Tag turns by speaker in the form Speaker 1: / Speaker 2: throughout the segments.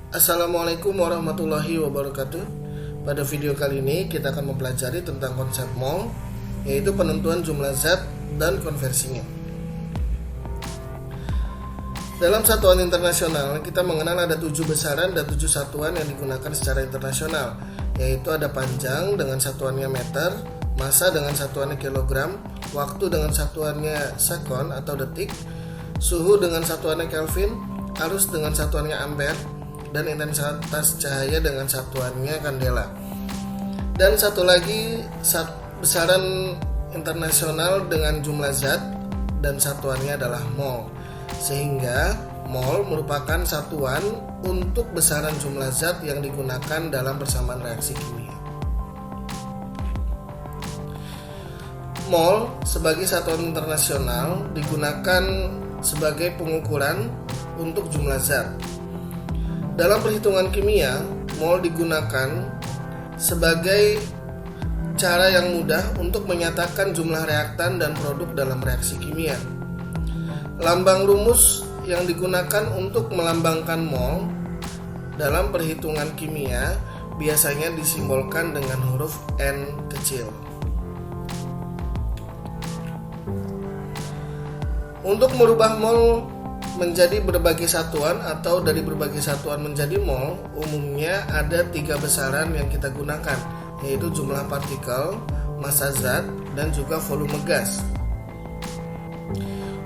Speaker 1: Assalamualaikum warahmatullahi wabarakatuh. Pada video kali ini kita akan mempelajari tentang konsep mol, yaitu penentuan jumlah zat dan konversinya. Dalam satuan internasional, kita mengenal ada 7 besaran dan 7 satuan yang digunakan secara internasional, yaitu ada panjang dengan satuannya meter, massa dengan satuannya kilogram, waktu dengan satuannya sekon atau detik, suhu dengan satuannya Kelvin, arus dengan satuannya ampere, dan intensitas cahaya dengan satuannya kandela. Dan satu lagi besaran internasional dengan jumlah zat dan satuannya adalah mol. Sehingga mol merupakan satuan untuk besaran jumlah zat yang digunakan dalam persamaan reaksi kimia. Mol sebagai satuan internasional digunakan sebagai pengukuran untuk jumlah zat. Dalam perhitungan kimia, mol digunakan sebagai cara yang mudah untuk menyatakan jumlah reaktan dan produk dalam reaksi kimia. Lambang rumus yang digunakan untuk melambangkan mol dalam perhitungan kimia biasanya disimbolkan dengan huruf N kecil. Untuk merubah mol menjadi berbagai satuan atau dari berbagai satuan menjadi mol, umumnya ada 3 besaran yang kita gunakan, yaitu jumlah partikel, massa zat, dan juga volume gas.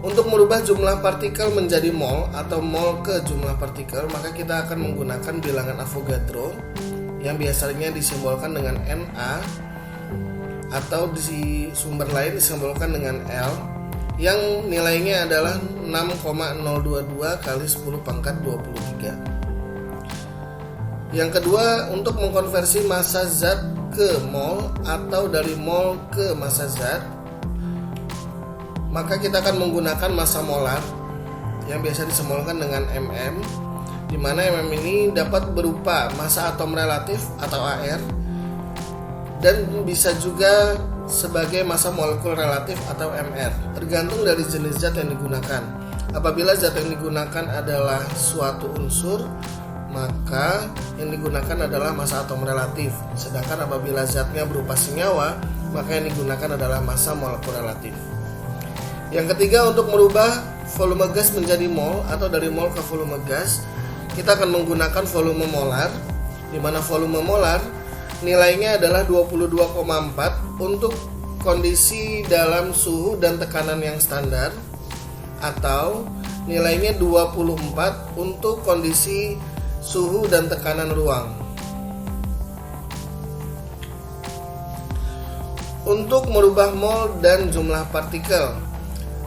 Speaker 1: Untuk merubah jumlah partikel menjadi mol atau mol ke jumlah partikel, maka kita akan menggunakan bilangan Avogadro yang biasanya disimbolkan dengan Na atau di sumber lain disimbolkan dengan L, yang nilainya adalah 6,022 kali 10 pangkat 23. Yang kedua, untuk mengkonversi massa zat ke mol atau dari mol ke massa zat, maka kita akan menggunakan massa molar yang biasa disimbolkan dengan mm, di mana mm ini dapat berupa massa atom relatif atau AR dan bisa juga sebagai massa molekul relatif atau MR, tergantung dari jenis zat yang digunakan. Apabila zat yang digunakan adalah suatu unsur, maka yang digunakan adalah massa atom relatif. Sedangkan apabila zatnya berupa senyawa, maka yang digunakan adalah massa molekul relatif. Yang ketiga, untuk merubah volume gas menjadi mol atau dari mol ke volume gas, kita akan menggunakan volume molar, di mana volume molar nilainya adalah 22,4 untuk kondisi dalam suhu dan tekanan yang standar, atau nilainya 24 untuk kondisi suhu dan tekanan ruang. Untuk merubah mol dan jumlah partikel,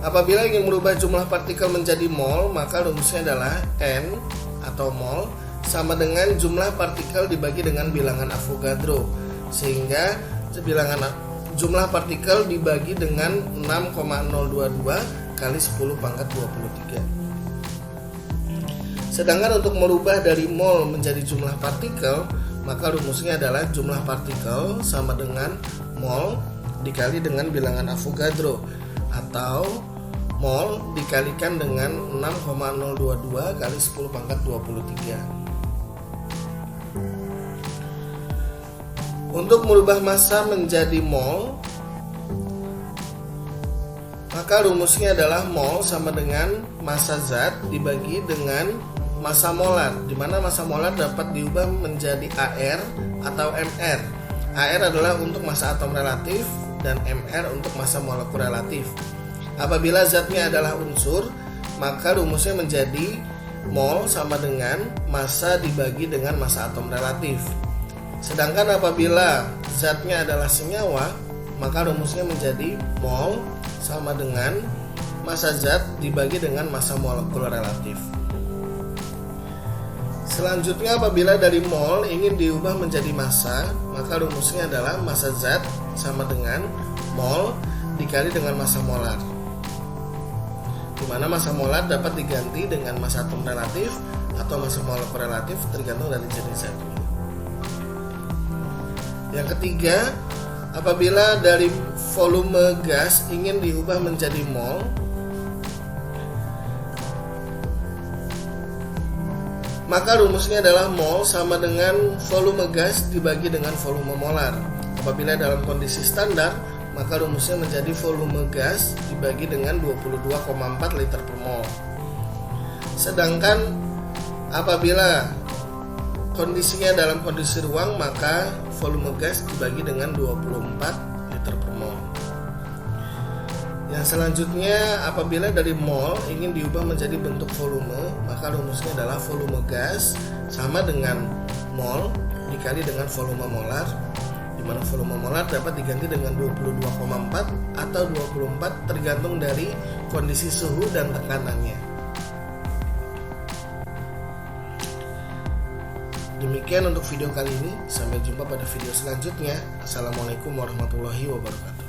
Speaker 1: apabila ingin merubah jumlah partikel menjadi mol, maka rumusnya adalah N atau mol sama dengan jumlah partikel dibagi dengan bilangan Avogadro, sehingga jumlah partikel dibagi dengan 6,022 kali 10 pangkat 23. Sedangkan untuk merubah dari mol menjadi jumlah partikel, maka rumusnya adalah jumlah partikel sama dengan mol dikali dengan bilangan Avogadro, atau mol dikalikan dengan 6,022 kali 10 pangkat 23. Untuk merubah massa menjadi mol, maka rumusnya adalah mol sama dengan massa zat dibagi dengan massa molar, di mana massa molar dapat diubah menjadi AR atau MR. AR adalah untuk massa atom relatif dan MR untuk massa molekul relatif. Apabila zatnya adalah unsur, maka rumusnya menjadi mol sama dengan massa dibagi dengan massa atom relatif. Sedangkan apabila zatnya adalah senyawa, maka rumusnya menjadi mol sama dengan massa zat dibagi dengan massa molekul relatif. Selanjutnya, apabila dari mol ingin diubah menjadi massa, maka rumusnya adalah massa zat sama dengan mol dikali dengan massa molar, di mana massa molar dapat diganti dengan massa atom relatif atau massa molekul relatif tergantung dari jenis zatnya. Yang ketiga, apabila dari volume gas ingin diubah menjadi mol, Maka rumusnya adalah mol sama dengan volume gas dibagi dengan volume molar. Apabila dalam kondisi standar, maka rumusnya menjadi volume gas dibagi dengan 22,4 liter per mol. Sedangkan apabila kondisinya dalam kondisi ruang, maka volume gas dibagi dengan 24 liter per mol. Yang selanjutnya, apabila dari mol ingin diubah menjadi bentuk volume, maka rumusnya adalah volume gas sama dengan mol dikali dengan volume molar, di mana volume molar dapat diganti dengan 22,4 atau 24 tergantung dari kondisi suhu dan tekanannya. Demikian untuk video kali ini. Sampai jumpa pada video selanjutnya. Assalamualaikum warahmatullahi wabarakatuh.